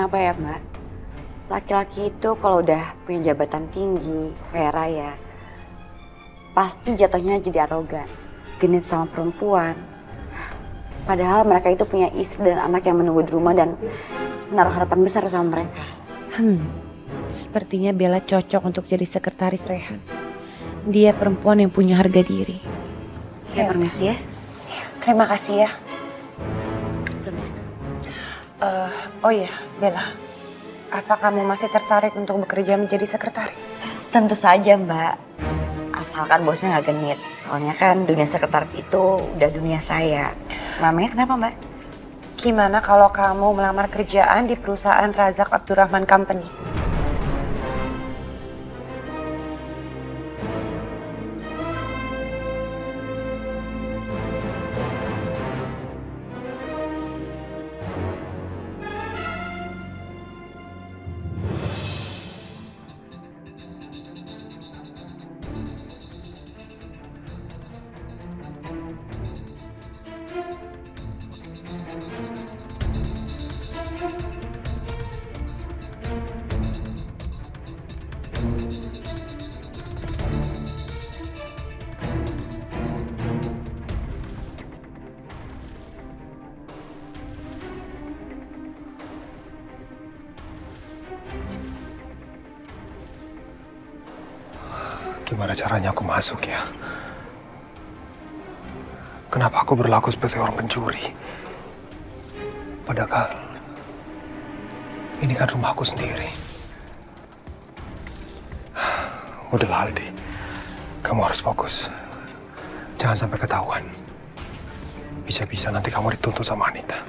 kenapa ya Mbak? Laki-laki itu kalau udah punya jabatan tinggi, kayak Raya, pasti jatuhnya jadi arogan, genit sama perempuan. Padahal mereka itu punya istri dan anak yang menunggu di rumah dan menaruh harapan besar sama mereka. Sepertinya Bella cocok untuk jadi sekretaris Rehan. Dia perempuan yang punya harga diri. Saya permisi ya. Terima kasih ya. Oh iya, Bella. Apa kamu masih tertarik untuk bekerja menjadi sekretaris? Tentu saja Mbak. Asalkan bosnya nggak genit. Soalnya kan dunia sekretaris itu udah dunia saya. Namanya kenapa Mbak? Gimana kalau kamu melamar kerjaan di perusahaan Razak Abdurrahman Company? Gimana caranya aku masuk ya? Kenapa aku berlaku seperti orang pencuri? Padahal ini kan rumahku sendiri. Udahlah Aldi, kamu harus fokus. Jangan sampai ketahuan. Bisa-bisa nanti kamu dituntut sama Anita.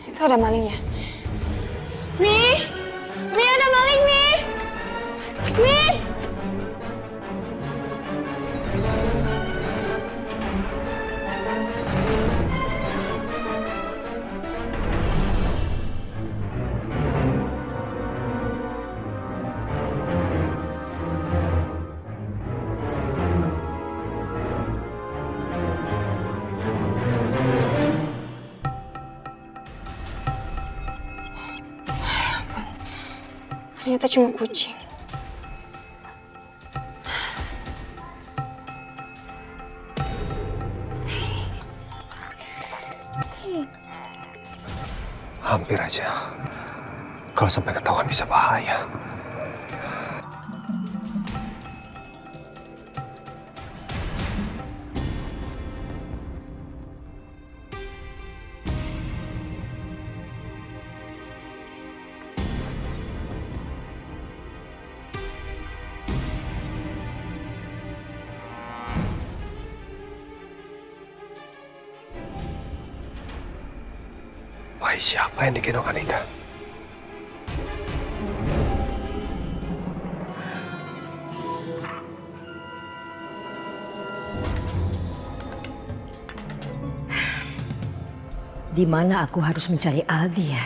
Itu ada malingnya. Mi! Mi ada maling, Mi! Mi! Ternyata cuma kucing. Hampir aja. Kalau sampai ketahuan bisa bahaya. Bayi siapa yang digendong Anita? Di mana aku harus mencari Aldi ya?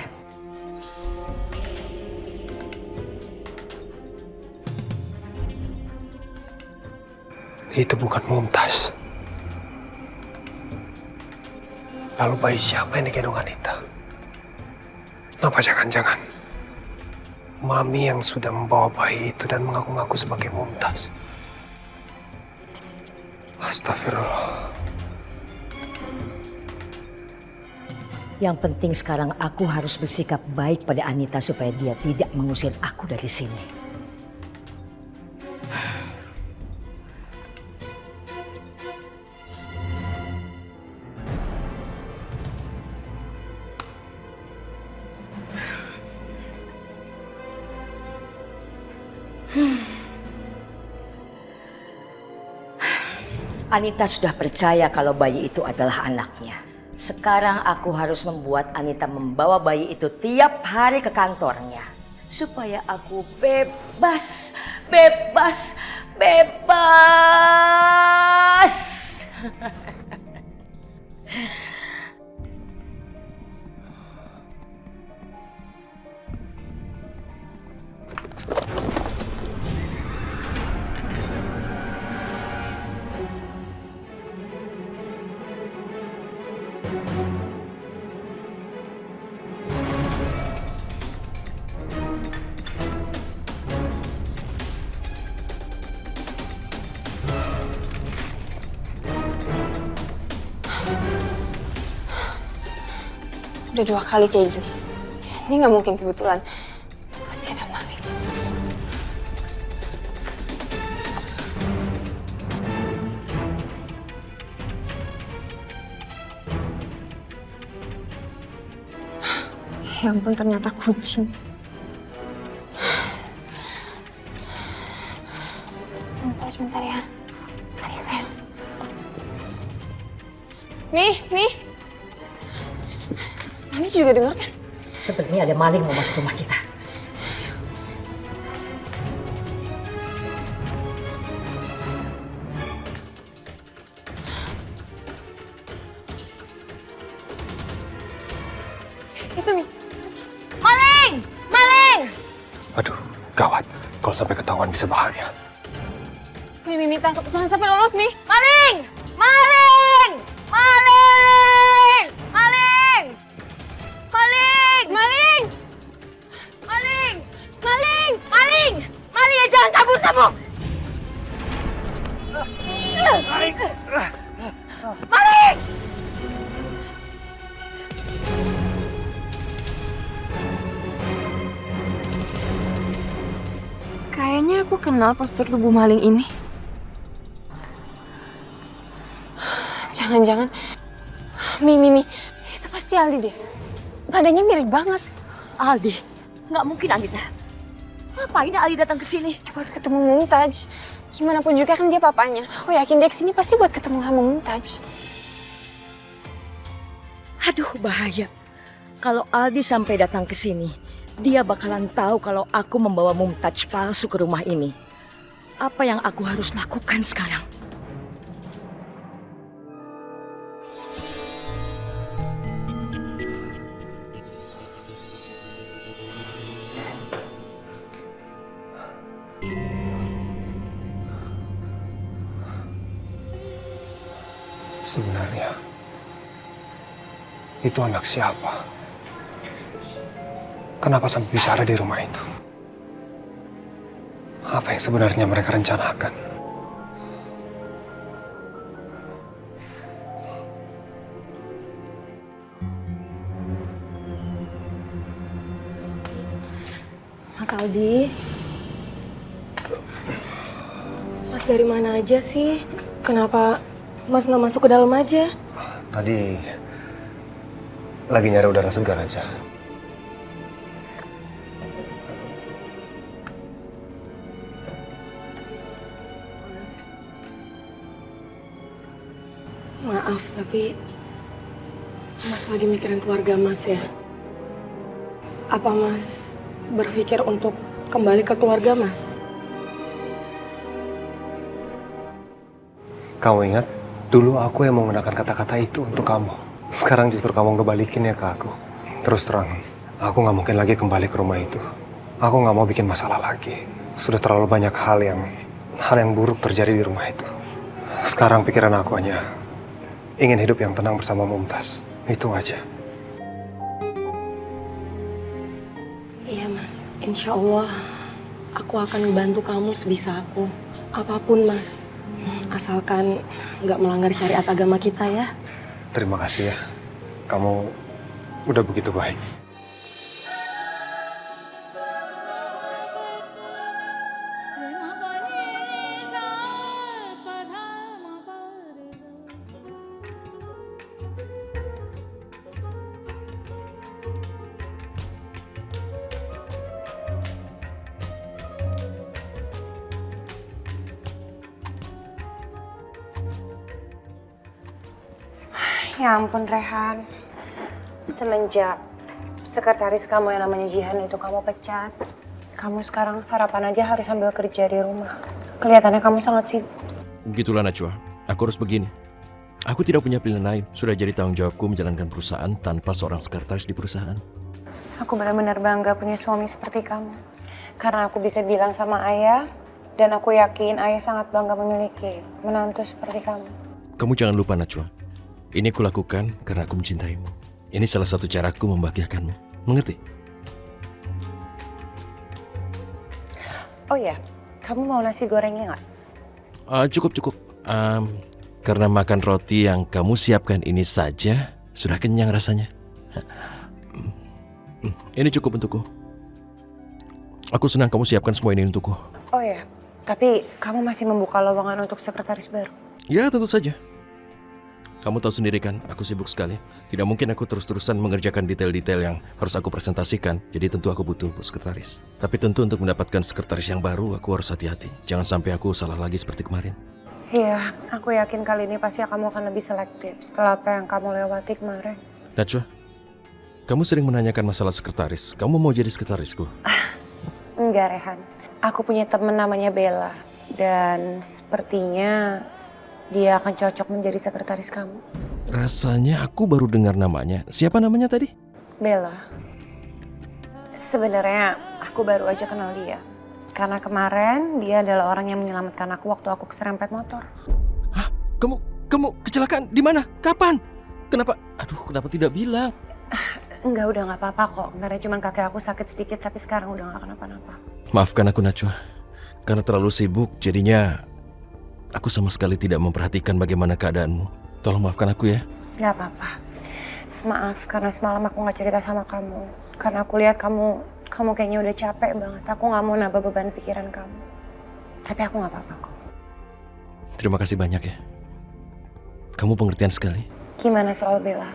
Itu bukan Mumtaz. Lalu bayi siapa yang digendong Anita? Apa jangan-jangan Mami yang sudah membawa bayi itu dan mengaku-ngaku sebagai Mumtaz? Astagfirullah. Yang penting sekarang aku harus bersikap baik pada Anita supaya dia tidak mengusir aku dari sini. Anita sudah percaya kalau bayi itu adalah anaknya. Sekarang aku harus membuat Anita membawa bayi itu tiap hari ke kantornya. Supaya aku bebas, bebas, bebas. Udah 2 kali kayak gini. Ini nggak mungkin kebetulan. Pasti ada maling. Ya ampun, ternyata kucing. Sebentar ya. Bentar ya, sayang. Nih. Mami juga dengar kan? Sepertinya ada maling mau masuk rumah kita. Itu Mi. Maling! Maling! Aduh, gawat. Kalau sampai ketahuan bisa bahaya. Mi, tangkap. Jangan sampai lolos, Mi. Maling! Maling! Maling! Maling! Maling! Maling! Maling! Maling! Maling! Maling! Jangan kabur kamu! Maling! Kayaknya aku kenal postur tubuh maling ini. Jangan-jangan Mi. Itu pasti Aldi deh. Badannya mirip banget. Aldi, nggak mungkin Anita. Ngapain Aldi datang ke sini? Buat ketemu Mumtaj. Gimana pun juga kan dia papanya. Aku yakin dia kesini pasti buat ketemu sama Mumtaj. Aduh, bahaya. Kalau Aldi sampai datang ke sini, dia bakalan tahu kalau aku membawa Mumtaj palsu ke rumah ini. Apa yang aku harus lakukan sekarang? Sebenarnya, itu anak siapa? Kenapa sampai bisa ada di rumah itu? Apa yang sebenarnya mereka rencanakan? Mas Aldi, Mas dari mana aja sih? Kenapa Mas nggak masuk ke dalam aja? Tadi lagi nyari udara segar aja. Mas, maaf tapi Mas lagi mikirin keluarga Mas ya. Apa Mas berpikir untuk kembali ke keluarga Mas? Kamu ingat? Dulu aku yang menggunakan kata-kata itu untuk kamu. Sekarang justru kamu ngebalikinnya ke aku. Terus terang, aku nggak mungkin lagi kembali ke rumah itu. Aku nggak mau bikin masalah lagi. Sudah terlalu banyak hal yang buruk terjadi di rumah itu. Sekarang pikiran aku hanya ingin hidup yang tenang bersama Mumtaz. Itu aja. Iya Mas, insya Allah aku akan membantu kamu sebisa aku. Apapun Mas, asalkan nggak melanggar syariat agama kita ya. Terima kasih ya. Kamu udah begitu baik. Ya ampun Rehan. Semenjak sekretaris kamu yang namanya Jihan itu kamu pecat, kamu sekarang sarapan aja harus sambil kerja di rumah. Kelihatannya kamu sangat sibuk. Begitulah Najwa, aku harus begini. Aku tidak punya pilihan lain. Sudah jadi tanggung jawabku menjalankan perusahaan tanpa seorang sekretaris di perusahaan. Aku benar-benar bangga punya suami seperti kamu. Karena aku bisa bilang sama ayah, dan aku yakin ayah sangat bangga memiliki menantu seperti kamu. Kamu jangan lupa Najwa, ini kulakukan karena aku mencintaimu. Ini salah satu caraku membahagiakanmu. Mengerti? Oh ya, kamu mau nasi gorengnya nggak? Cukup. Karena makan roti yang kamu siapkan ini saja, sudah kenyang rasanya. Ini cukup untukku. Aku senang kamu siapkan semua ini untukku. Oh ya, tapi kamu masih membuka lowongan untuk sekretaris baru. Ya, tentu saja. Kamu tahu sendiri kan, aku sibuk sekali. Tidak mungkin aku terus-terusan mengerjakan detail-detail yang harus aku presentasikan. Jadi tentu aku butuh sekretaris. Tapi tentu untuk mendapatkan sekretaris yang baru, aku harus hati-hati. Jangan sampai aku salah lagi seperti kemarin. Iya, aku yakin kali ini pasti kamu akan lebih selektif setelah apa yang kamu lewati kemarin. Najwa, kamu sering menanyakan masalah sekretaris. Kamu mau jadi sekretarisku? Enggak, Rehan. Aku punya temen namanya Bella. Dan sepertinya dia akan cocok menjadi sekretaris kamu. Rasanya aku baru dengar namanya. Siapa namanya tadi? Bella. Sebenarnya aku baru aja kenal dia. Karena kemarin dia adalah orang yang menyelamatkan aku waktu aku keserempet motor. Hah? Kamu kecelakaan di mana? Kapan? Kenapa tidak bilang? Enggak, udah gak apa-apa kok. Karena cuma kaki aku sakit sedikit, tapi sekarang udah gak kenapa-napa. Maafkan aku Najwa. Karena terlalu sibuk, jadinya aku sama sekali tidak memperhatikan bagaimana keadaanmu. Tolong maafkan aku ya. Gak apa-apa. Maaf karena semalam aku gak cerita sama kamu. Karena aku lihat kamu kayaknya udah capek banget. Aku gak mau nambah beban pikiran kamu. Tapi aku gak apa-apa kok. Terima kasih banyak ya. Kamu pengertian sekali. Gimana soal Bella?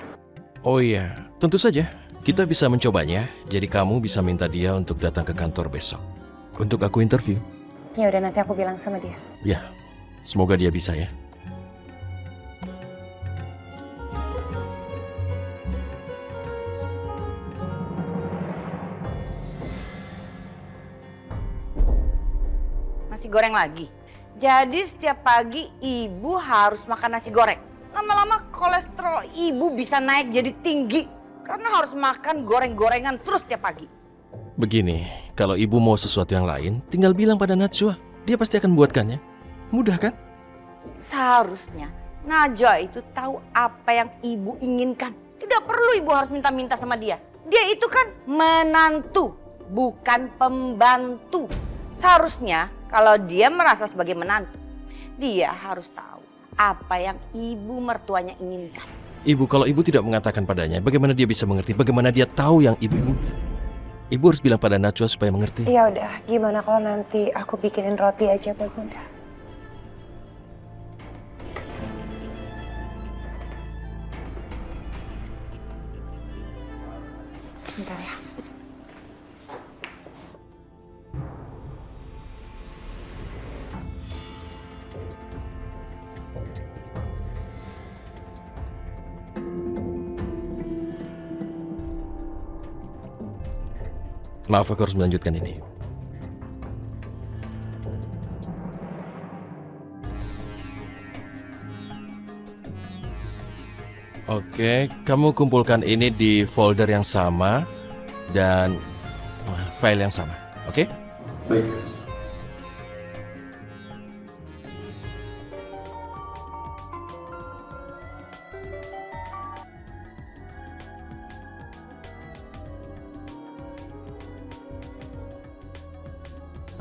Oh iya, tentu saja. Kita bisa mencobanya. Jadi kamu bisa minta dia untuk datang ke kantor besok. Untuk aku interview. Ya udah, nanti aku bilang sama dia. Ya, semoga dia bisa ya. Nasi goreng lagi. Jadi setiap pagi ibu harus makan nasi goreng. Lama-lama kolesterol ibu bisa naik jadi tinggi. Karena harus makan goreng-gorengan terus tiap pagi. Begini, kalau ibu mau sesuatu yang lain, tinggal bilang pada Najwa. Dia pasti akan buatkannya. Mudah kan? Seharusnya Najwa itu tahu apa yang ibu inginkan. Tidak perlu ibu harus minta-minta sama dia. Dia itu kan menantu, bukan pembantu. Seharusnya kalau dia merasa sebagai menantu, dia harus tahu apa yang ibu mertuanya inginkan. Ibu, kalau ibu tidak mengatakan padanya, bagaimana dia bisa mengerti? Bagaimana dia tahu yang ibu inginkan? Ibu harus bilang pada Najwa supaya mengerti. Ya udah, gimana kalau nanti aku bikinin roti aja buat Bunda? Sebentar ya. Maaf, aku harus melanjutkan ini. Oke, kamu kumpulkan ini di folder yang sama dan file yang sama, oke? Baik.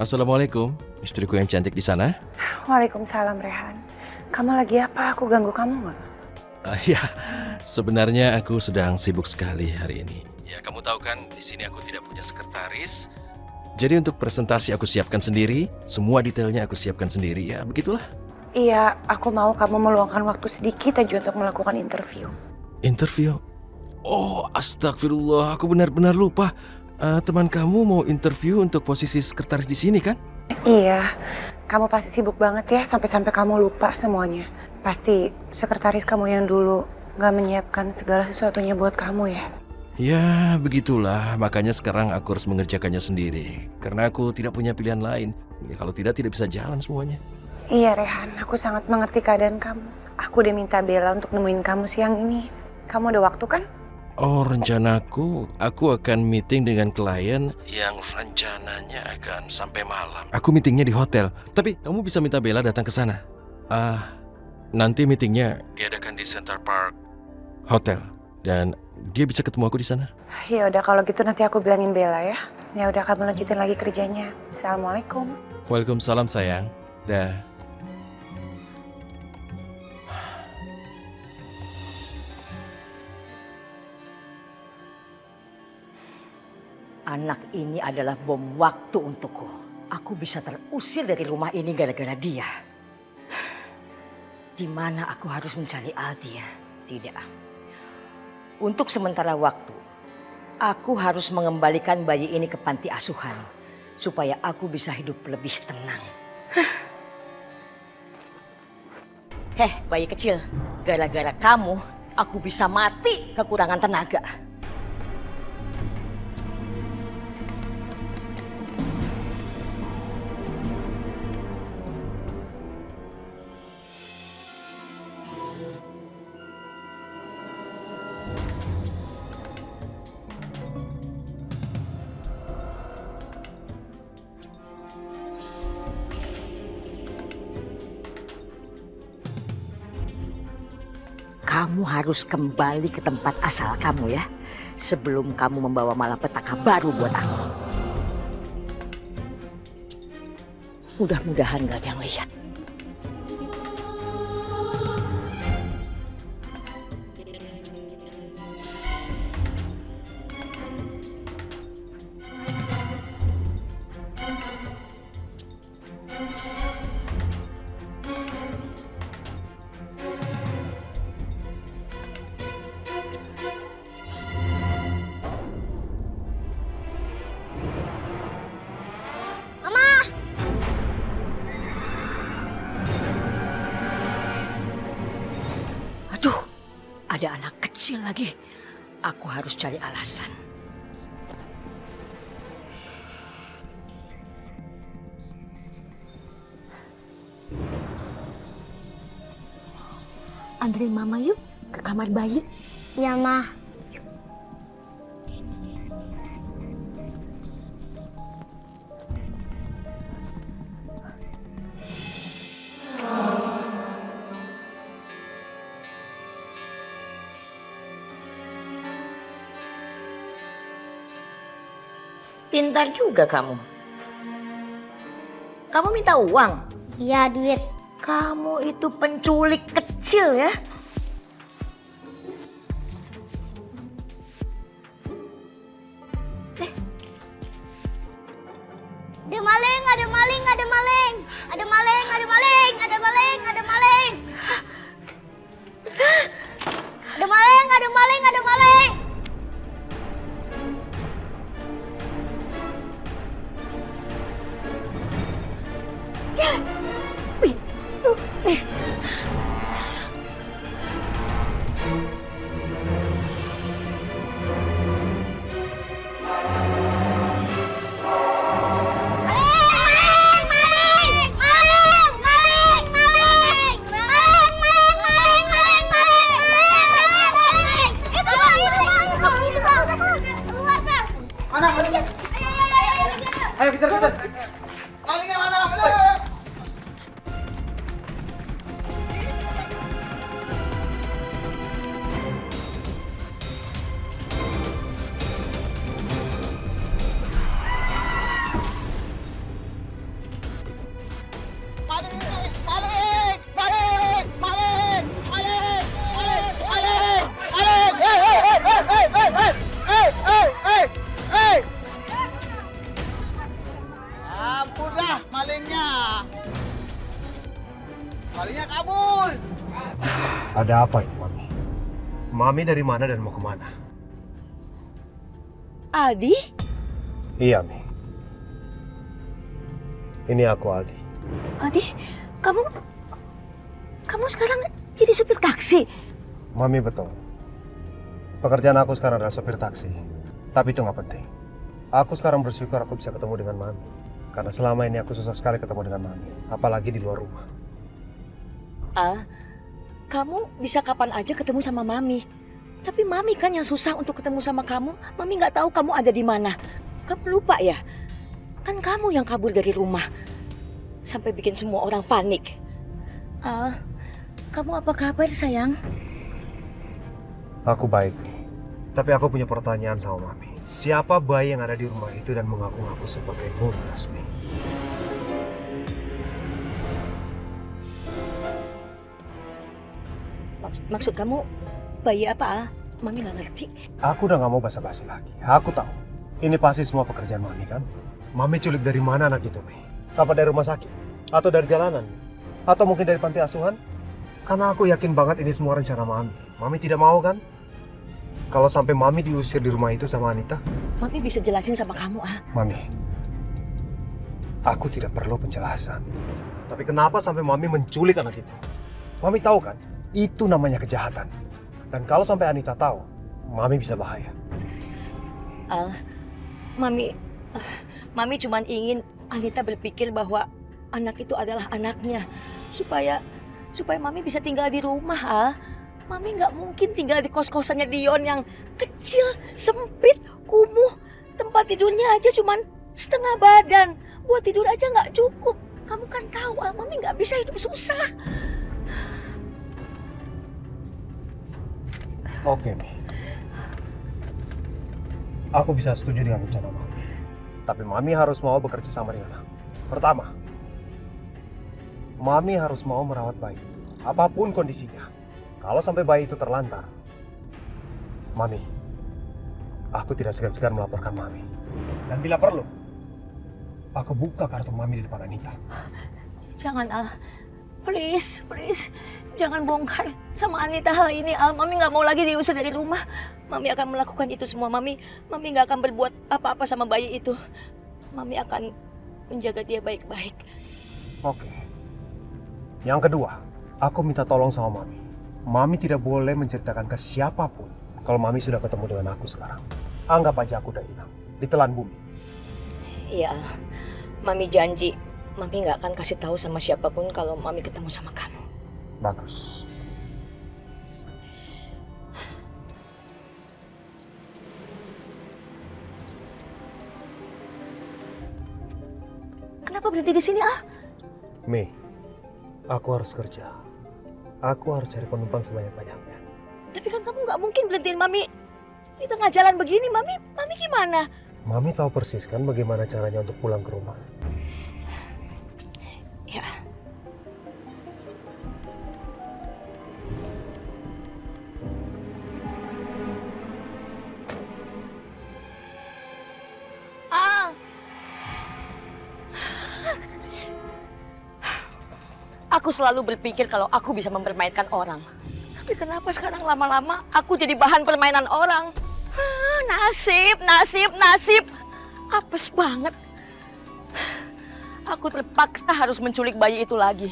Assalamualaikum, istriku yang cantik di sana. Waalaikumsalam, Rehan. Kamu lagi apa? Aku ganggu kamu nggak? Ya, sebenarnya aku sedang sibuk sekali hari ini. Ya, kamu tahu kan, di sini aku tidak punya sekretaris. Jadi untuk presentasi aku siapkan sendiri, semua detailnya aku siapkan sendiri. Ya, begitulah. Iya, aku mau kamu meluangkan waktu sedikit aja untuk melakukan interview. Interview? Oh, astagfirullah, aku benar-benar lupa. Teman kamu mau interview untuk posisi sekretaris di sini kan? Iya, kamu pasti sibuk banget ya sampai-sampai kamu lupa semuanya. Pasti sekretaris kamu yang dulu nggak menyiapkan segala sesuatunya buat kamu ya? Ya, begitulah. Makanya sekarang aku harus mengerjakannya sendiri. Karena aku tidak punya pilihan lain. Ya, kalau tidak bisa jalan semuanya. Iya Rehan, aku sangat mengerti keadaan kamu. Aku udah minta Bella untuk nemuin kamu siang ini. Kamu ada waktu kan? Oh, rencanaku, aku akan meeting dengan klien yang rencananya akan sampai malam. Aku meetingnya di hotel. Tapi kamu bisa minta Bella datang ke sana. Nanti meetingnya diadakan di Center Park Hotel. Dan dia bisa ketemu aku di sana. Ya udah kalau gitu nanti aku bilangin Bella ya. Ya udah kamu lanjutin lagi kerjanya. Assalamualaikum. Waalaikumsalam sayang. Dah. Anak ini adalah bom waktu untukku. Aku bisa terusir dari rumah ini gara-gara dia. Di mana aku harus mencari Aldi ya? Tidak. Untuk sementara waktu, aku harus mengembalikan bayi ini ke panti asuhan. Supaya aku bisa hidup lebih tenang. Heh, bayi kecil. Gara-gara kamu, aku bisa mati kekurangan tenaga. Kamu harus kembali ke tempat asal kamu ya. Sebelum kamu membawa malapetaka baru buat aku. Mudah-mudahan gak ada yang lihat. Aduh, ada anak kecil lagi. Aku harus cari alasan. Anterin Mama yuk ke kamar bayi. Ya, Ma. Pintar juga kamu. Kamu minta uang? Iya, duit. Kamu itu penculik kecil ya? Ada maling, ada maling, ada maling. Ada maling, ada maling, ada maling, ada maling. Ada maling, ada maling, ada maling. Ampunlah malingnya. Malingnya kabur. Ada apa ini, Mami? Mami dari mana dan mau kemana? Aldi? Iya, Mi. Ini aku, Aldi. Aldi, kamu sekarang jadi supir taksi? Mami betul. Pekerjaan aku sekarang adalah sopir taksi. Tapi itu nggak penting. Aku sekarang bersyukur aku bisa ketemu dengan Mami. Karena selama ini aku susah sekali ketemu dengan Mami. Apalagi di luar rumah. Al, kamu bisa kapan aja ketemu sama Mami. Tapi Mami kan yang susah untuk ketemu sama kamu. Mami nggak tahu kamu ada di mana. Kamu lupa ya? Kan kamu yang kabur dari rumah. Sampai bikin semua orang panik. Al, kamu apa kabar sayang? Aku baik, Mi. Tapi aku punya pertanyaan sama Mami. Siapa bayi yang ada di rumah itu dan mengaku-ngaku sebagai Mumtaz, Mi? Maksud kamu bayi apa, Al? Mami nggak ngerti. Aku udah nggak mau basa-basi lagi. Aku tahu. Ini pasti semua pekerjaan Mami kan? Mami culik dari mana anak itu, Mi? Apa dari rumah sakit? Atau dari jalanan? Atau mungkin dari panti asuhan? Karena aku yakin banget ini semua rencana Mami. Mami tidak mau kan? Kalau sampai Mami diusir di rumah itu sama Anita? Mami bisa jelasin sama kamu, Al. Mami, aku tidak perlu penjelasan. Tapi kenapa sampai Mami menculik anak itu? Mami tahu kan? Itu namanya kejahatan. Dan kalau sampai Anita tahu, Mami bisa bahaya. Al, Mami cuma ingin Anita berpikir bahwa anak itu adalah anaknya. Supaya Mami bisa tinggal di rumah, Al. Mami nggak mungkin tinggal di kos-kosannya Dion yang kecil, sempit, kumuh. Tempat tidurnya aja cuma setengah badan. Buat tidur aja nggak cukup. Kamu kan tahu, Al, Mami nggak bisa hidup susah. Oke, Mi. Aku bisa setuju dengan rencana Mami. Tapi Mami harus mau bekerja sama dengan aku. Pertama, Mami harus mau merawat bayi itu. Apapun kondisinya. Kalau sampai bayi itu terlantar, Mami, aku tidak segan-segan melaporkan Mami. Dan bila perlu, aku buka kartu Mami di depan Anita. Jangan, Al. Please. Jangan bongkar sama Anita hal ini, Al. Mami nggak mau lagi diusir dari rumah. Mami akan melakukan itu semua. Mami nggak akan berbuat apa-apa sama bayi itu. Mami akan menjaga dia baik-baik. Oke. Yang kedua, aku minta tolong sama Mami. Mami tidak boleh menceritakan ke siapapun kalau Mami sudah ketemu dengan aku sekarang. Anggap aja aku udah hilang, ditelan bumi. Iya, Mami janji. Mami nggak akan kasih tahu sama siapapun kalau Mami ketemu sama kamu. Bagus. Kenapa berhenti di sini, Al? Mi, aku harus kerja. Aku harus cari penumpang sebanyak-banyaknya. Tapi kan kamu nggak mungkin berhentiin Mami di tengah jalan begini. Mami gimana? Mami tahu persis kan bagaimana caranya untuk pulang ke rumah. Ya. Al. Aku selalu berpikir kalau aku bisa mempermainkan orang. Tapi kenapa sekarang lama-lama aku jadi bahan permainan orang? Nasib. Apes banget. Aku terpaksa harus menculik bayi itu lagi.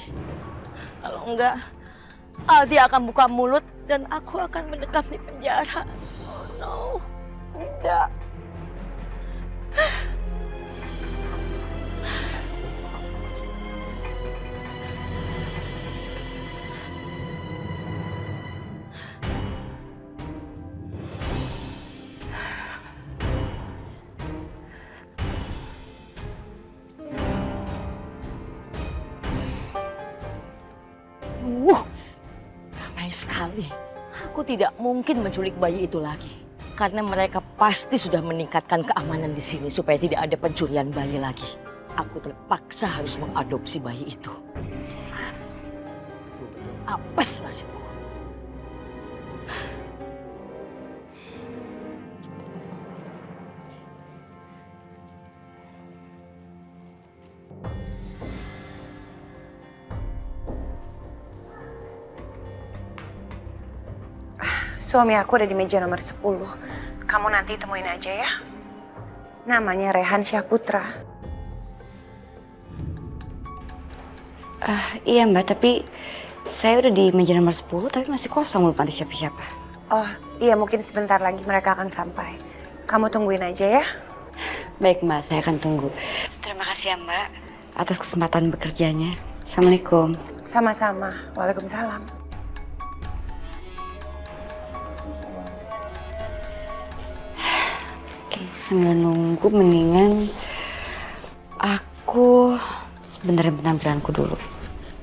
Kalau enggak, Aldi akan buka mulut dan aku akan mendekam di penjara. Oh no, tidak. Ramai sekali. Aku tidak mungkin menculik bayi itu lagi. Karena mereka pasti sudah meningkatkan keamanan di sini supaya tidak ada pencurian bayi lagi. Aku terpaksa harus mengadopsi bayi itu. Betul-betul apes nasibku. Suami aku ada di meja nomor 10. Kamu nanti temuin aja ya. Namanya Rehan Syahputra. Iya Mbak, tapi Saya udah di meja nomor 10 tapi masih kosong, belum ada siapa-siapa. Oh iya, mungkin sebentar lagi mereka akan sampai. Kamu tungguin aja ya. Baik Mbak, saya akan tunggu. Terima kasih ya Mbak atas kesempatan bekerjanya. Assalamualaikum. Sama-sama. Waalaikumsalam. Oke, sambil nunggu mendingan aku benerin penampilanku dulu.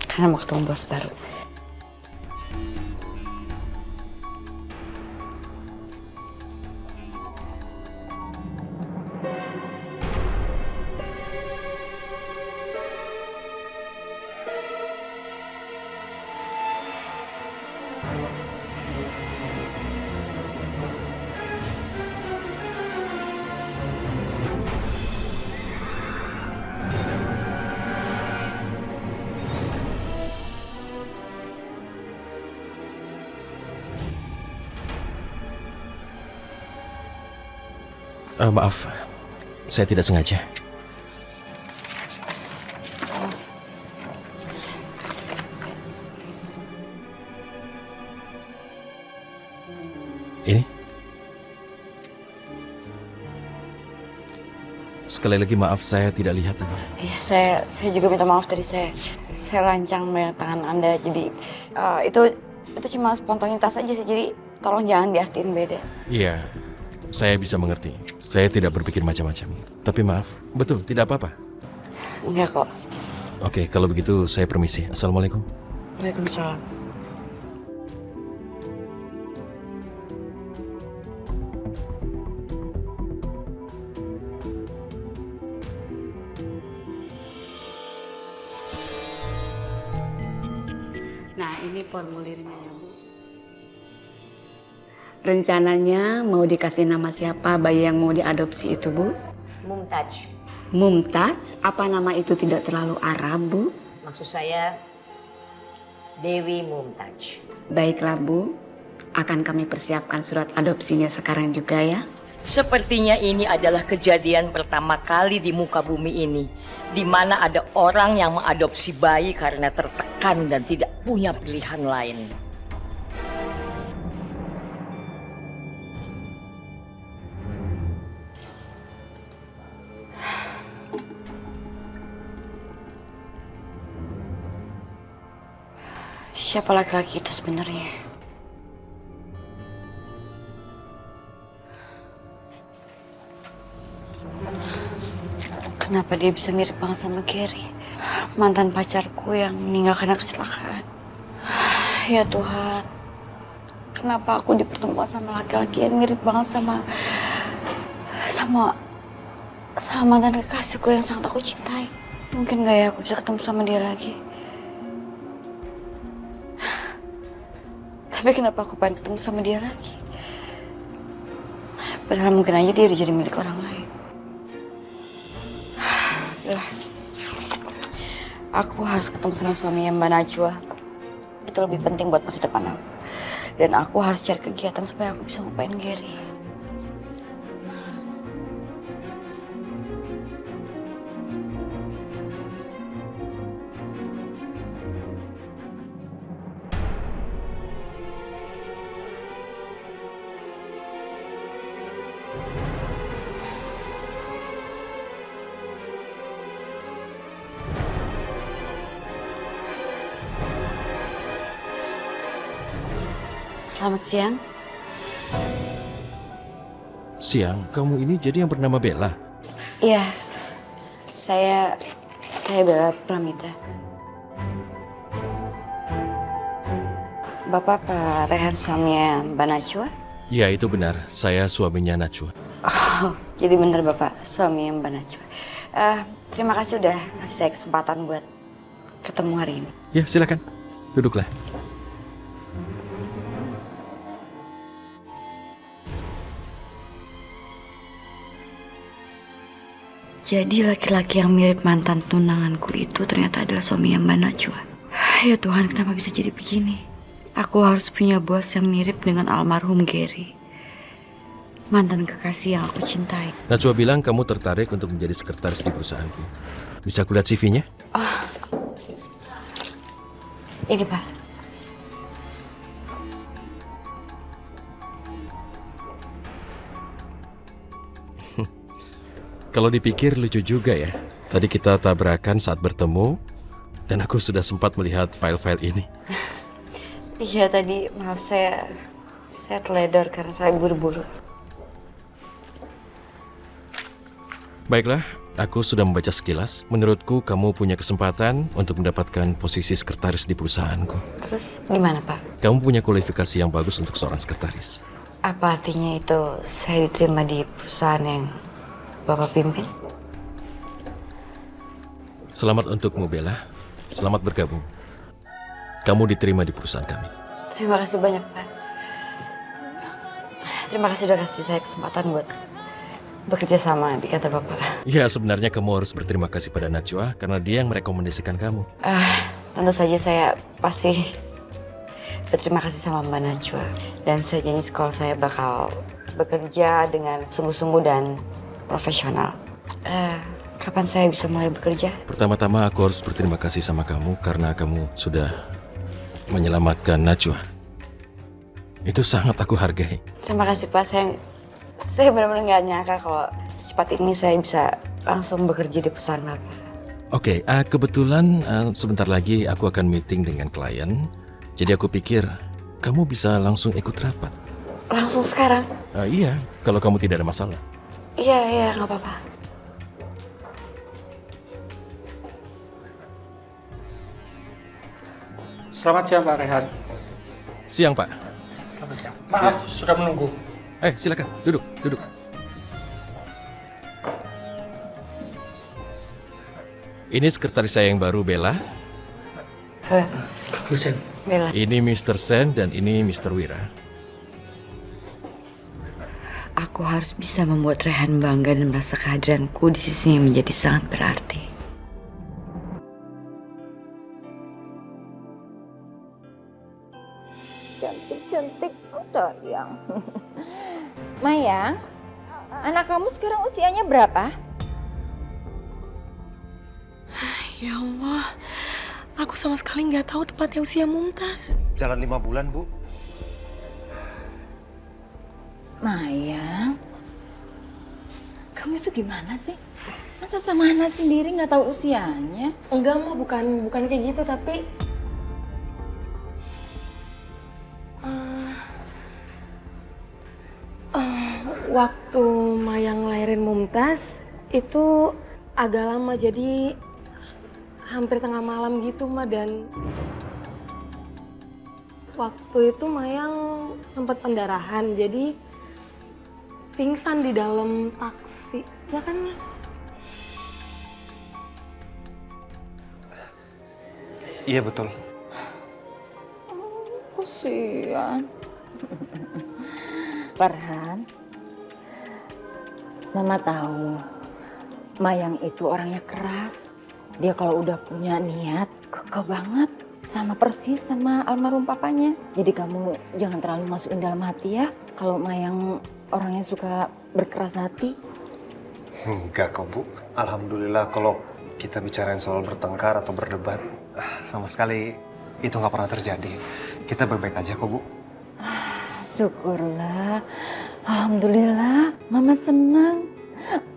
Karena mau ketemu bos baru. Maaf, saya tidak sengaja. Ini? Sekali lagi maaf, saya tidak lihat tadi. Iya, saya juga minta maaf tadi saya lancang megang tangan Anda. Jadi itu cuma spontanitas aja sih. Jadi tolong jangan diartiin beda. Iya, saya bisa mengerti. Saya tidak berpikir macam-macam. Tapi maaf, betul, tidak apa-apa. Enggak kok. Oke, kalau begitu saya permisi. Assalamualaikum. Waalaikumsalam. Nah, ini formulirnya ya, Bu. Rencananya mau dikasih nama siapa bayi yang mau diadopsi itu, Bu? Mumtaz. Mumtaz? Apa nama itu tidak terlalu Arab, Bu? Maksud saya Dewi Mumtaz. Baiklah, Bu. Akan kami persiapkan surat adopsinya sekarang juga ya. Sepertinya ini adalah kejadian pertama kali di muka bumi ini, di mana ada orang yang mengadopsi bayi karena tertekan dan tidak punya pilihan lain. Siapa laki-laki itu sebenarnya? Kenapa dia bisa mirip banget sama Gary? Mantan pacarku yang meninggal karena kecelakaan. Ya Tuhan, kenapa aku dipertemukan sama laki-laki yang mirip banget sama mantan kekasihku yang sangat aku cintai? Mungkin gak ya aku bisa ketemu sama dia lagi? Tapi kenapa aku pengen ketemu sama dia lagi? Padahal mungkin aja dia udah jadi milik orang lain. Udah. Aku harus ketemu sama suaminya Mbak Najwa. Itu lebih penting buat masa depan aku. Dan aku harus cari kegiatan supaya aku bisa lupain Gary. Selamat siang. Siang, kamu ini jadi yang bernama Bella? Iya, saya Bella Pramita. Bapak Pak Rehan suaminya Mbak Najwa? Ya, itu benar. Saya suaminya Najwa. Oh, jadi benar Bapak suaminya Mbak Najwa. Terima kasih udah ngasih saya kesempatan buat ketemu hari ini. Ya, silakan. Duduklah. Jadi laki-laki yang mirip mantan tunanganku itu ternyata adalah suaminya Mbak Najwa. Ya Tuhan, kenapa bisa jadi begini? Aku harus punya bos yang mirip dengan almarhum Gary. Mantan kekasih yang aku cintai. Najwa bilang kamu tertarik untuk menjadi sekretaris di perusahaanku. Bisa aku lihat CV-nya? Ini Pak. Kalau dipikir lucu juga ya. Tadi kita tabrakan saat bertemu, dan aku sudah sempat melihat file-file ini. Iya tadi, maaf saya teledor karena saya buru-buru. Baiklah, aku sudah membaca sekilas. Menurutku kamu punya kesempatan untuk mendapatkan posisi sekretaris di perusahaanku. Terus gimana Pak? Kamu punya kualifikasi yang bagus untuk seorang sekretaris. Apa artinya itu saya diterima di perusahaan yang Bapak pimpin? Selamat untukmu, Bella. Selamat bergabung. Kamu diterima di perusahaan kami. Terima kasih banyak Pak. Terima kasih udah kasih saya kesempatan buat bekerja sama di kantor Bapak. Ya, sebenarnya kamu harus berterima kasih pada Najwa karena dia yang merekomendasikan kamu. Tentu saja saya pasti berterima kasih sama Mbak Najwa. Dan saya janji kalau saya bakal bekerja dengan sungguh-sungguh dan profesional. Kapan saya bisa mulai bekerja? Pertama-tama aku harus berterima kasih sama kamu karena kamu sudah menyelamatkan Najwa. Itu sangat aku hargai. Terima kasih Pak, saya benar-benar nggak nyangka kalau secepat ini saya bisa langsung bekerja di perusahaan Bapak. Oke, kebetulan sebentar lagi aku akan meeting dengan klien. Jadi aku pikir kamu bisa langsung ikut rapat. Langsung sekarang? Iya, kalau kamu tidak ada masalah. Iya, nggak apa-apa. Selamat siang Pak Rehan. Siang, Pak. Selamat siang. Maaf, sudah menunggu. Silakan, duduk. Ini sekretaris saya yang baru, Bella. Hussein. Bella. Ini Mr. Sen dan ini Mr. Wira. Aku harus bisa membuat Rehan bangga dan merasa kehadiranku di sisinya menjadi sangat berarti. Cantik-cantik Dayang. Maya, anak kamu sekarang usianya berapa? Ya Allah, aku sama sekali nggak tahu tepatnya usia Mumtaz. Jalan 5 bulan, Bu. Maya, kamu itu gimana sih? Masa sama anak sendiri nggak tahu usianya? Enggak mah, bukan kayak gitu, tapi waktu Maya ngelahirin Mumtaz itu agak lama, jadi hampir tengah malam gitu mah, dan waktu itu Mayang sempat pendarahan, jadi pingsan di dalam taksi, ya kan Mas? Iya, betul. Kasihan. Farhan, Mama tahu Mayang itu orangnya keras. Dia kalau udah punya niat, kekeh banget. Sama persis sama almarhum papanya. Jadi kamu jangan terlalu masukin dalam hati ya. Kalau Mayang orangnya suka berkeras hati. Enggak kok, Bu. Alhamdulillah kalau kita bicarain soal bertengkar atau berdebat, sama sekali itu nggak pernah terjadi. Kita baik-baik aja kok, Bu. Syukurlah. Alhamdulillah. Mama senang.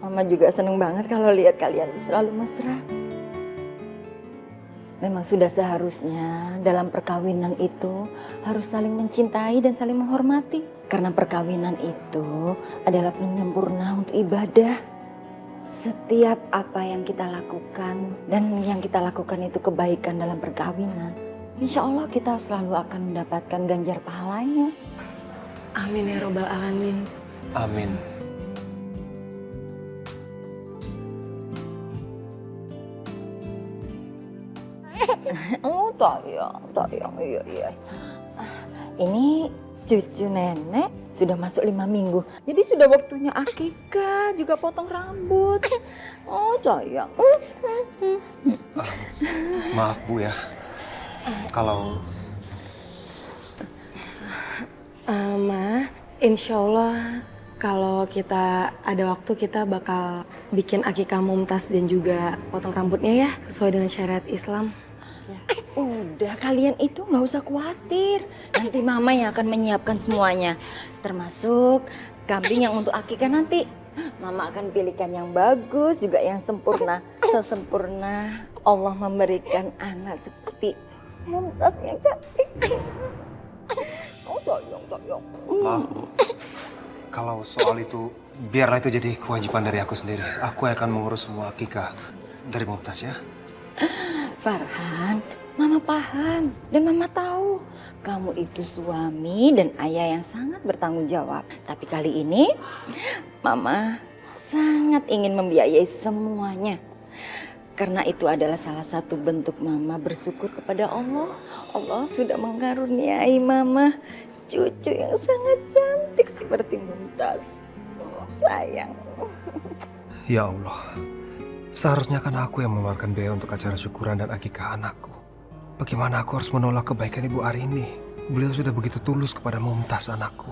Mama juga senang banget kalau lihat kalian selalu mesra. Memang sudah seharusnya dalam perkawinan itu harus saling mencintai dan saling menghormati. Karena perkawinan itu adalah penyempurna untuk ibadah. Setiap apa yang kita lakukan dan yang kita lakukan itu kebaikan dalam perkawinan, insya Allah kita selalu akan mendapatkan ganjar pahalanya. Amin ya robbal alamin. Amin. Oh, Dayang, iya. Ini cucu nenek sudah masuk 5 minggu. Jadi sudah waktunya akikah, juga potong rambut. Oh, Dayang. Maaf, Bu ya. Kalau Ma, insya Allah kalau kita ada waktu kita bakal bikin akikah Mumtaz dan juga potong rambutnya ya, sesuai dengan syariat Islam. Udah, kalian itu nggak usah khawatir. Nanti Mama yang akan menyiapkan semuanya. Termasuk kambing yang untuk akikah nanti. Mama akan pilihkan yang bagus, juga yang sempurna. Sesempurna Allah memberikan anak seperti Mumtaz yang cantik. Oh, toyong. Maaf, Bu. Kalau soal itu, biarlah itu jadi kewajiban dari aku sendiri. Aku akan mengurus semua akikah dari Mumtaz ya. Farhan, Mama paham dan Mama tahu kamu itu suami dan ayah yang sangat bertanggung jawab. Tapi kali ini Mama sangat ingin membiayai semuanya. Karena itu adalah salah satu bentuk Mama bersyukur kepada Allah. Allah sudah mengaruniai Mama cucu yang sangat cantik seperti Mumtaz. Oh, sayang. Ya Allah, seharusnya kan aku yang mengeluarkan biaya untuk acara syukuran dan akikah anakku. Bagaimana aku harus menolak kebaikan Ibu Arini? Beliau sudah begitu tulus kepada Mumtaz anakku.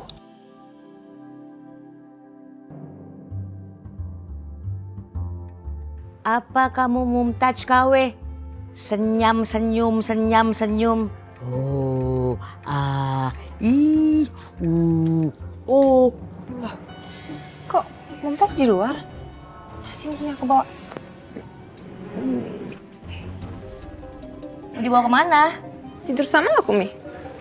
Apa kamu Mumtaz kawe? Senyum. Oh, oh. Lah, kok Mumtaz di luar? Sini aku bawa. Mau dibawa kemana? Tidur sama aku, Mi.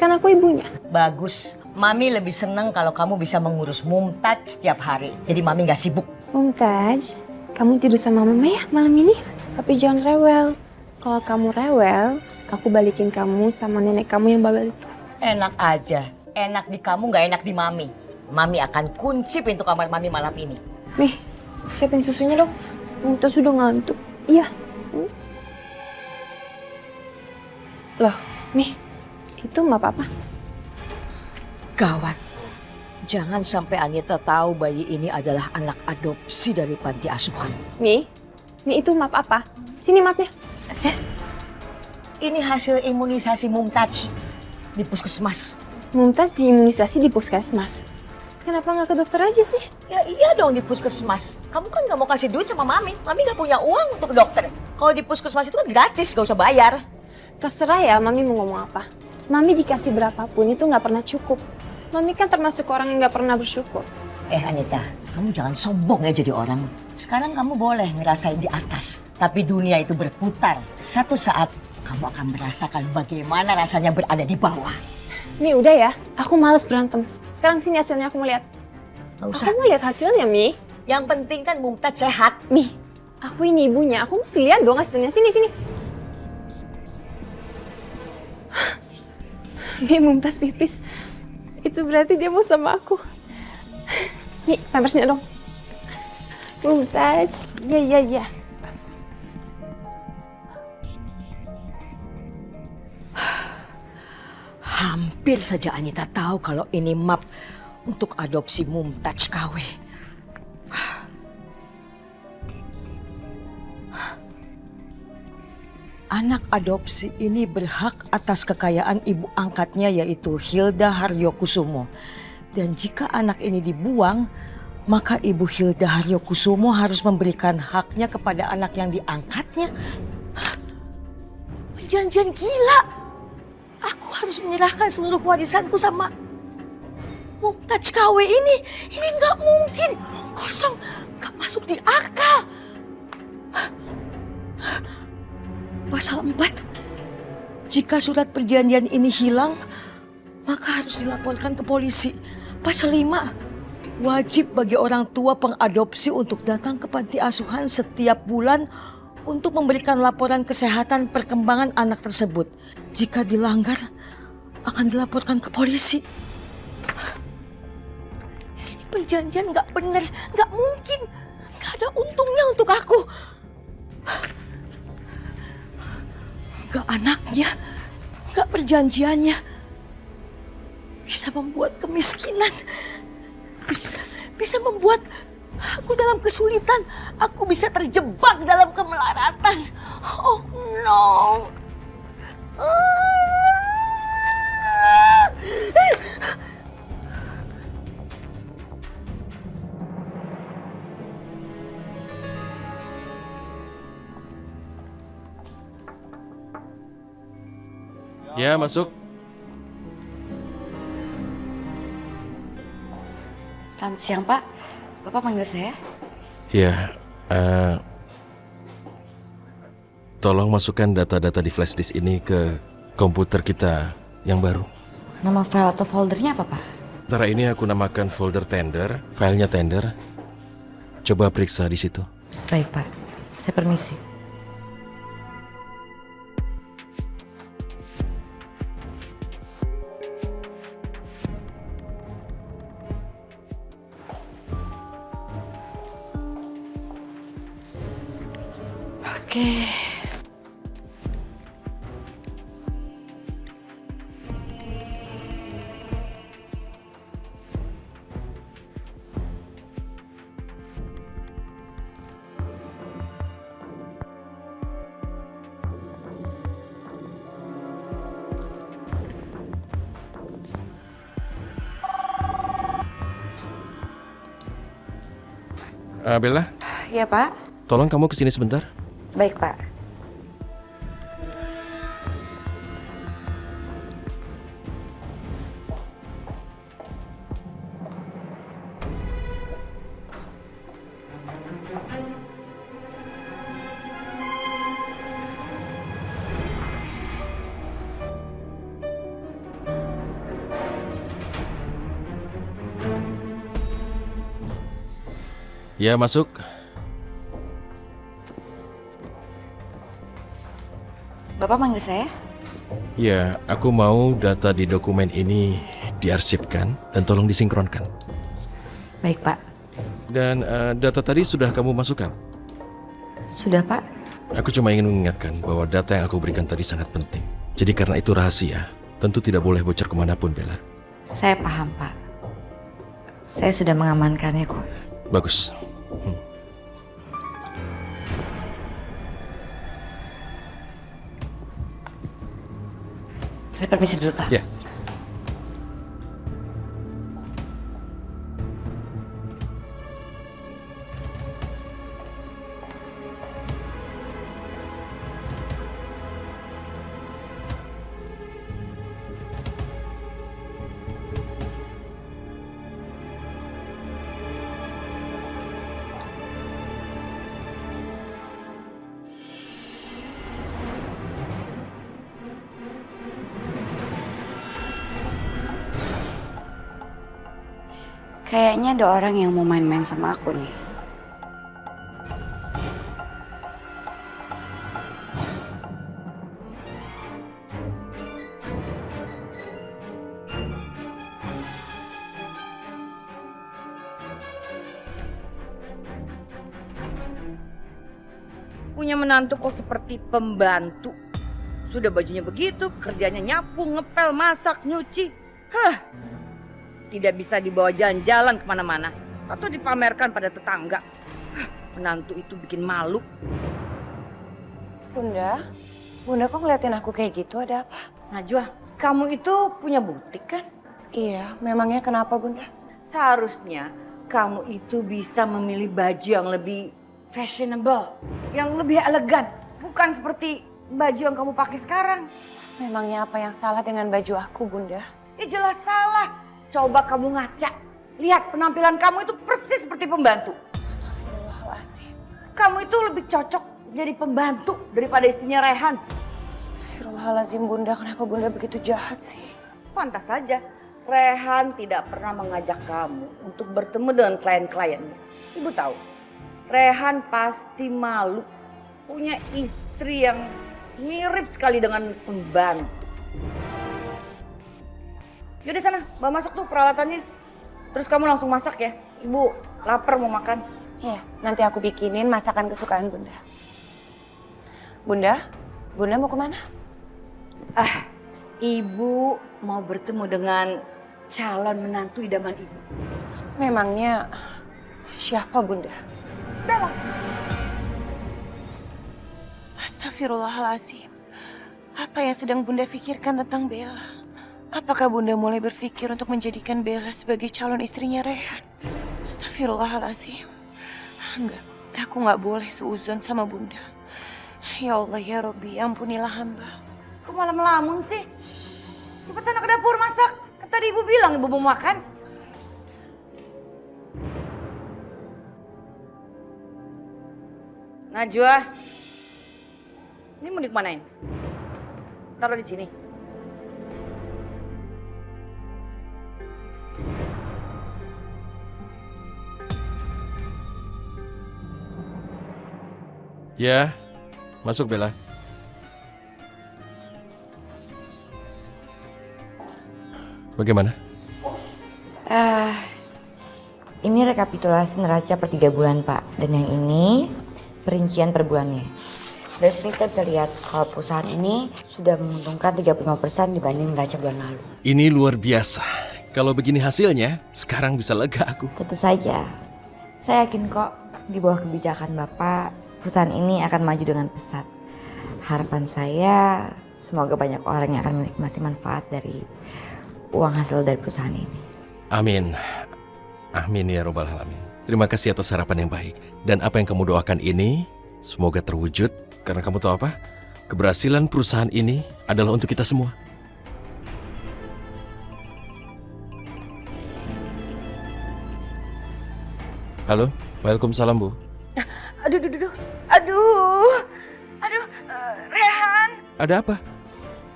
Kan aku ibunya. Bagus. Mami lebih senang kalau kamu bisa mengurus Mumtaz setiap hari. Jadi Mami nggak sibuk. Mumtaz, kamu tidur sama Mama ya malam ini. Tapi jangan rewel. Kalau kamu rewel, aku balikin kamu sama nenek kamu yang bawel itu. Enak aja. Enak di kamu, nggak enak di Mami. Mami akan kunci pintu kamar Mami malam ini. Mi, siapin susunya dong. Mumtaz sudah ngantuk. Iya. Loh, Mi, itu nggak apa-apa. Gawat. Jangan sampai Anita tahu bayi ini adalah anak adopsi dari panti asuhan. Mi itu map apa? Sini mapnya. Ini hasil imunisasi Mumtaz di puskesmas. Mumtaz diimunisasi di puskesmas. Kenapa nggak ke dokter aja sih? Ya iya dong di puskesmas. Kamu kan nggak mau kasih duit sama Mami. Mami nggak punya uang untuk ke dokter. Kalau di puskesmas itu kan gratis, gak usah bayar. Terserah ya Mami mau ngomong apa. Mami dikasih berapapun itu nggak pernah cukup. Mami kan termasuk orang yang nggak pernah bersyukur. Anita, kamu jangan sombong ya jadi orang. Sekarang kamu boleh ngerasain di atas. Tapi dunia itu berputar. Satu saat kamu akan merasakan bagaimana rasanya berada di bawah. Mi udah ya, aku males berantem. Sekarang sini hasilnya aku mau lihat. Gak usah. Aku mau lihat hasilnya Mi. Yang penting kan Mumtaz sehat. Mi, aku ini ibunya. Aku mesti lihat dong hasilnya. Sini. Mi, Mumtaz pipis. Itu berarti dia mau sama aku. Nih, pampersnya dong. Mumtaz. Ya. Hampir saja Anita tahu kalau ini map untuk adopsi Mumtaz KW. Anak adopsi ini berhak atas kekayaan ibu angkatnya yaitu Hilda Haryokusumo. Dan jika anak ini dibuang, maka ibu Hilda Haryokusumo harus memberikan haknya kepada anak yang diangkatnya. Perjanjian gila. Aku harus menyerahkan seluruh warisanku sama Mumtaz KW ini. Ini nggak mungkin. Kosong, nggak masuk di akal. Pasal 4, jika surat perjanjian ini hilang, maka harus dilaporkan ke polisi. Pasal 5, wajib bagi orang tua pengadopsi untuk datang ke panti asuhan setiap bulan untuk memberikan laporan kesehatan perkembangan anak tersebut. Jika dilanggar, akan dilaporkan ke polisi. Ini perjanjian nggak benar, nggak mungkin. Nggak ada untungnya untuk aku. Gak anaknya, gak perjanjiannya. Bisa membuat kemiskinan. Bisa membuat aku dalam kesulitan. Aku bisa terjebak dalam kemelaratan. Oh no. Ya, masuk. Selamat siang, Pak. Bapak panggil saya? Ya, tolong masukkan data-data di flash disk ini ke komputer kita yang baru. Nama file atau foldernya apa, Pak? Sementara ini aku namakan folder tender, filenya tender. Coba periksa di situ. Baik, Pak. Saya permisi. Oke. Bella, Ya, Pak. tolong kamu kesini sebentar. Baik, Pak. Ya, masuk. Bapak manggil saya? Ya, aku mau data di dokumen ini diarsipkan dan tolong disinkronkan. Baik, Pak. Dan data tadi sudah kamu masukkan? Sudah, Pak. Aku cuma ingin mengingatkan bahwa data yang aku berikan tadi sangat penting. Jadi karena itu rahasia, tentu tidak boleh bocor kemanapun, Bella. Saya paham, Pak. Saya sudah mengamankannya kok. Bagus. Saya permisi dulu, Pak. Ya. Kayaknya ada orang yang mau main-main sama aku nih. Punya menantu kok seperti pembantu. Sudah bajunya begitu, kerjanya nyapu, ngepel, masak, nyuci. Hah, tidak bisa dibawa jalan-jalan kemana-mana atau dipamerkan pada tetangga. Hah, menantu itu bikin malu. Bunda, Bunda kok ngeliatin aku kayak gitu, ada apa? Najwa, kamu itu punya butik kan? Iya, memangnya kenapa Bunda? Seharusnya kamu itu bisa memilih baju yang lebih fashionable, yang lebih elegan. Bukan seperti baju yang kamu pakai sekarang. Memangnya apa yang salah dengan baju aku, Bunda? Jelas salah. Coba kamu ngaca. Lihat penampilan kamu itu persis seperti pembantu. Astagfirullahaladzim. Kamu itu lebih cocok jadi pembantu daripada istrinya Rehan. Astagfirullahaladzim Bunda, kenapa Bunda begitu jahat sih? Pantas saja. Rehan tidak pernah mengajak kamu untuk bertemu dengan klien-kliennya. Ibu tahu, Rehan pasti malu punya istri yang mirip sekali dengan pembantu. Yaudah sana, bawa masuk tuh peralatannya. Terus kamu langsung masak ya. Ibu lapar mau makan. Iya, nanti aku bikinin masakan kesukaan Bunda. Bunda, Bunda mau kemana? Ibu mau bertemu dengan calon menantu idaman ibu. Memangnya siapa Bunda? Bella. Astagfirullahaladzim. Apa yang sedang Bunda pikirkan tentang Bella? Apakah Bunda mulai berpikir untuk menjadikan Bella sebagai calon istrinya Rehan? Astagfirullahaladzim. Enggak, aku nggak boleh suuzon sama Bunda. Ya Allah ya Robbi, ampunilah hamba. Kok malah melamun sih? Cepat sana ke dapur masak. Kan tadi ibu bilang ibu mau makan. Najwa, ini mau dikemanain? Taruh di sini. Ya, masuk Bella. Bagaimana? Ini rekapitulasi neraca per 3 bulan, Pak. Dan yang ini perincian per bulannya. Dari sini kita bisa lihat kalau perusahaan ini sudah menguntungkan 35% dibanding neraca bulan lalu. Ini luar biasa. Kalau begini hasilnya, sekarang bisa lega aku. Tentu saja. Saya yakin kok di bawah kebijakan Bapak, perusahaan ini akan maju dengan pesat. Harapan saya semoga banyak orang yang akan menikmati manfaat dari uang hasil dari perusahaan ini. Amin. Amin ya robbal alamin. Terima kasih atas harapan yang baik. Dan apa yang kamu doakan ini, semoga terwujud. Karena kamu tahu apa? Keberhasilan perusahaan ini adalah untuk kita semua. Halo, waalaikumsalam Bu. Aduh, Rehan. Ada apa?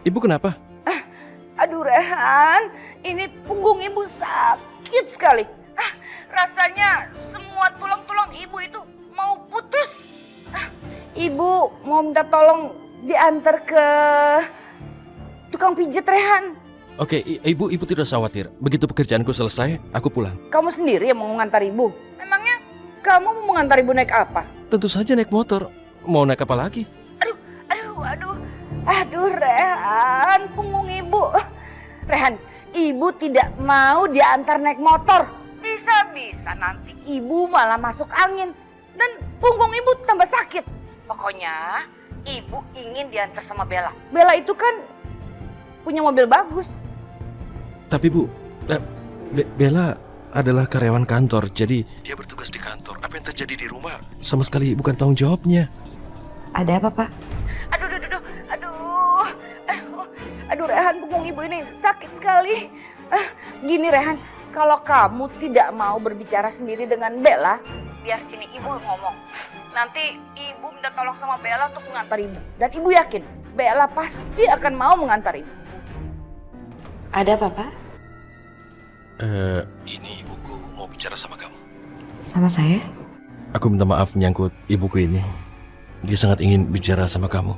Ibu kenapa? Aduh Rehan, ini punggung ibu sakit sekali. Rasanya semua tulang-tulang ibu itu mau putus. Ibu mau minta tolong diantar ke tukang pijat Rehan. Oke, ibu tidak usah khawatir. Begitu pekerjaanku selesai, aku pulang. Kamu sendiri yang mau mengantar ibu? Memangnya kamu mau mengantar ibu naik apa? Tentu saja naik motor. Mau naik apa lagi? Aduh Rehan, punggung ibu. Rehan, ibu tidak mau diantar naik motor. Bisa-bisa nanti ibu malah masuk angin dan punggung ibu tambah sakit. Pokoknya ibu ingin diantar sama Bella. Bella itu kan punya mobil bagus. Tapi Bu, Bella adalah karyawan kantor, jadi dia bertugas di kantor. Apa yang terjadi di rumah sama sekali bukan tanggung jawabnya. Ada apa, Pak? Aduh Rehan, punggung ibu ini sakit sekali. Gini Rehan, kalau kamu tidak mau berbicara sendiri dengan Bella, biar sini ibu ngomong. Nanti ibu minta tolong sama Bella untuk mengantar ibu. Dan ibu yakin Bella pasti akan mau mengantar ibu. Ada apa, Pak? Ini ibuku mau bicara sama kamu. Sama saya? Aku minta maaf menyangkut ibuku ini. Dia sangat ingin bicara sama kamu.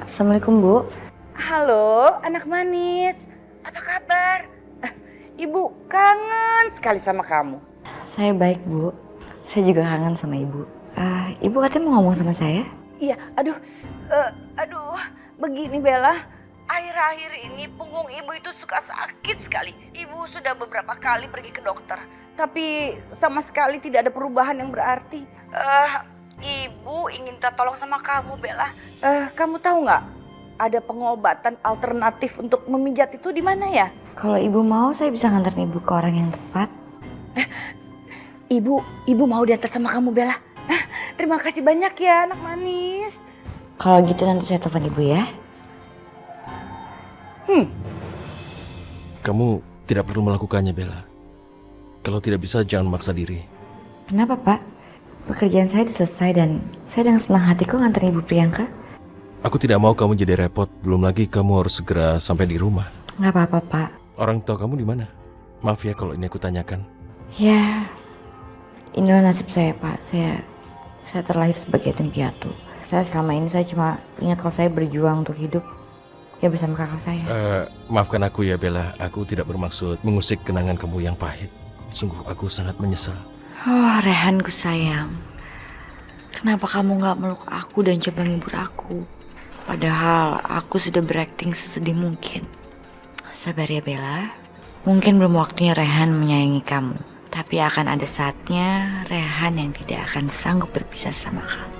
Assalamualaikum, Bu. Halo, anak manis. Apa kabar? Ibu kangen sekali sama kamu. Saya baik, Bu. Saya juga kangen sama Ibu. Ibu katanya mau ngomong sama saya? Iya, aduh, begini Bella. Akhir-akhir ini punggung ibu itu suka sakit sekali. Ibu sudah beberapa kali pergi ke dokter, tapi sama sekali tidak ada perubahan yang berarti. Ibu ingin minta tolong sama kamu, Bella. Kamu tahu nggak? Ada pengobatan alternatif untuk memijat itu di mana ya? Kalau Ibu mau, saya bisa nganterin Ibu ke orang yang tepat. Ibu mau diantar sama kamu, Bella. Terima kasih banyak ya, anak manis. Kalau gitu nanti saya telepon Ibu ya. Kamu tidak perlu melakukannya, Bella. Kalau tidak bisa, jangan memaksa diri. Kenapa, Pak? Pekerjaan saya sudah selesai dan saya dengan senang hati kok nganterin Ibu Priyanka. Aku tidak mau kamu jadi repot. Belum lagi kamu harus segera sampai di rumah. Nggak apa-apa, Pak. Orang tua kamu di mana? Maaf ya kalau ini aku tanyakan. Ya, inilah nasib saya, Pak. Saya terlahir sebagai yatim piatu. Selama ini saya cuma ingat kalau saya berjuang untuk hidup ya bersama kakak saya. Maafkan aku ya, Bella. Aku tidak bermaksud mengusik kenangan kamu yang pahit. Sungguh aku sangat menyesal. Oh, Rehanku sayang. Kenapa kamu gak meluk aku dan coba ngibur aku? Padahal aku sudah berakting sesedih mungkin. Sabar ya, Bella. Mungkin belum waktunya Rehan menyayangi kamu. Tapi akan ada saatnya Rehan yang tidak akan sanggup berpisah sama kamu.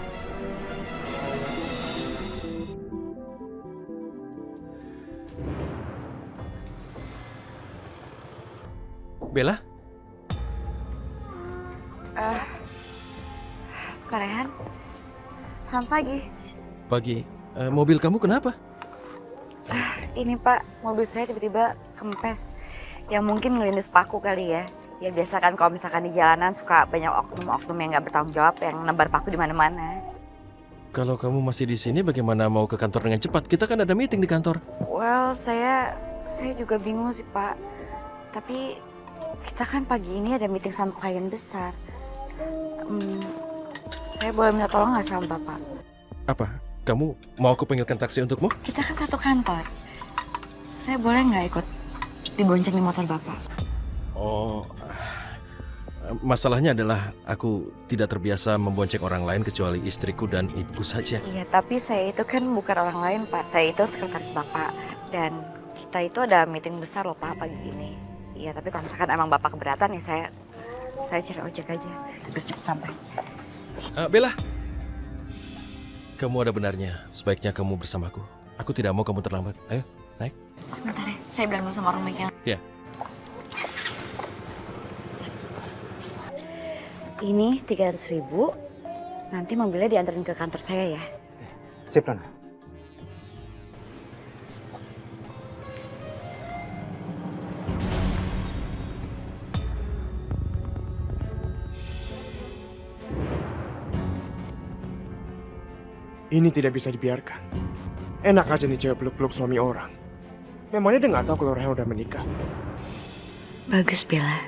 Bella? Pak Rehan, selamat pagi. Pagi. Mobil kamu kenapa? Ini Pak, mobil saya tiba-tiba kempes. Ya mungkin ngelindes paku kali ya. Ya biasa kan kalau misalkan di jalanan suka banyak oknum-oknum yang nggak bertanggung jawab yang nebar paku di mana-mana. Kalau kamu masih di sini, bagaimana mau ke kantor dengan cepat? Kita kan ada meeting di kantor. Well, saya juga bingung sih Pak. Tapi kita kan pagi ini ada meeting sama klien besar. Saya boleh minta tolong nggak sama Bapak? Apa? Kamu mau aku panggilkan taksi untukmu? Kita kan satu kantor. Saya boleh nggak ikut dibonceng di motor Bapak? Oh, masalahnya adalah aku tidak terbiasa membonceng orang lain kecuali istriku dan ibuku saja. Iya, tapi saya itu kan bukan orang lain Pak. Saya itu sekretaris Bapak. Dan kita itu ada meeting besar loh Pak pagi ini. Iya, tapi kalau misalkan emang Bapak keberatan ya saya cari ojek aja. Biar cepat sampai. Bella, kamu ada benarnya. Sebaiknya kamu bersamaku. Aku tidak mau kamu terlambat. Ayo, naik. Sebentar ya, saya bilang dulu sama orang bengkel. Ya. Ini 300.000. Nanti mobilnya diantarin ke kantor saya ya. Sip, Nona. Ini tidak bisa dibiarkan. Enak aja nih cewek peluk-peluk suami orang. Memangnya dia nggak tahu kalau Rehan udah menikah? Bagus Bella.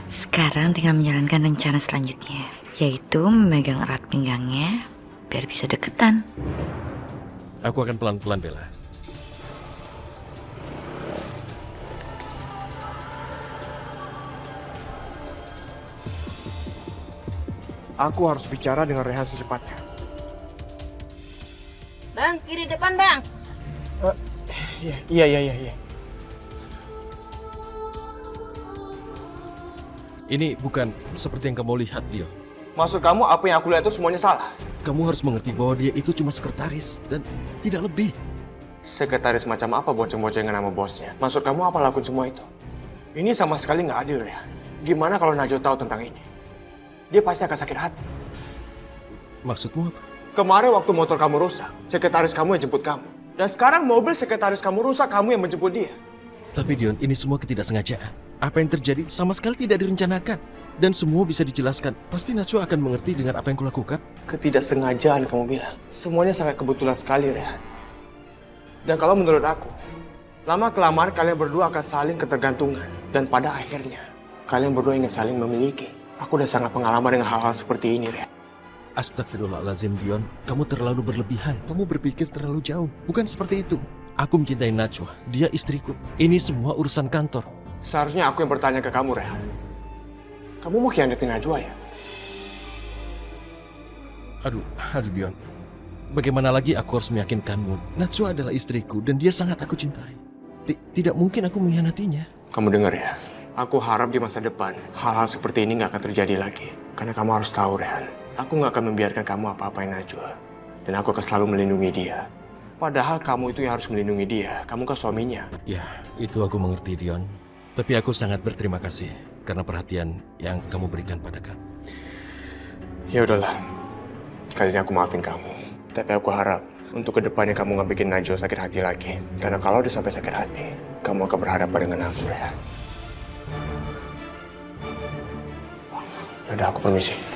Sekarang tinggal menjalankan rencana selanjutnya. Yaitu memegang erat pinggangnya biar bisa deketan. Aku akan pelan-pelan, Bella. Aku harus bicara dengan Rehan secepatnya. Bang, kiri depan bang. Iya. Ini bukan seperti yang kamu lihat, Dio. Maksud kamu apa yang aku lihat itu semuanya salah? Kamu harus mengerti bahwa dia itu cuma sekretaris dan tidak lebih. Sekretaris macam apa bonceng-boncengan sama bosnya? Maksud kamu apa lakuin semua itu? Ini sama sekali nggak adil, Rehan. Gimana kalau Najwa tahu tentang ini? Dia pasti akan sakit hati. Maksudmu apa? Kemarin waktu motor kamu rusak, sekretaris kamu yang jemput kamu. Dan sekarang mobil sekretaris kamu rusak, kamu yang menjemput dia. Tapi Dion, ini semua ketidaksengajaan. Apa yang terjadi sama sekali tidak direncanakan. Dan semua bisa dijelaskan. Pasti Najwa akan mengerti dengan apa yang kulakukan. Ketidaksengajaan kamu bilang. Semuanya sangat kebetulan sekali, Rehan. Dan kalau menurut aku, lama-kelamaan kalian berdua akan saling ketergantungan. Dan pada akhirnya, kalian berdua ingin saling memiliki. Aku udah sangat pengalaman dengan hal-hal seperti ini, Rehan. Astagfirullahaladzim, Dion. Kamu terlalu berlebihan. Kamu berpikir terlalu jauh. Bukan seperti itu. Aku mencintai Najwa. Dia istriku. Ini semua urusan kantor. Seharusnya aku yang bertanya ke kamu, Rehan. Kamu mau khianatin Najwa ya? Aduh Dion. Bagaimana lagi aku harus meyakinkanmu? Najwa adalah istriku dan dia sangat aku cintai. Tidak mungkin aku mengkhianatinya. Kamu dengar ya? Aku harap di masa depan hal-hal seperti ini nggak akan terjadi lagi. Karena kamu harus tahu, Rehan. Aku nggak akan membiarkan kamu apa-apain Najwa. Dan aku akan selalu melindungi dia. Padahal kamu itu yang harus melindungi dia. Kamu kan suaminya. Ya, itu aku mengerti, Dion. Tapi aku sangat berterima kasih karena perhatian yang kamu berikan pada kami. Ya udahlah. Kali ini aku maafin kamu. Tapi aku harap untuk kedepannya kamu nggak bikin Najwa sakit hati lagi. Karena kalau udah sampai sakit hati, kamu akan berhadapan dengan aku, Rehan. Udah, aku permisi.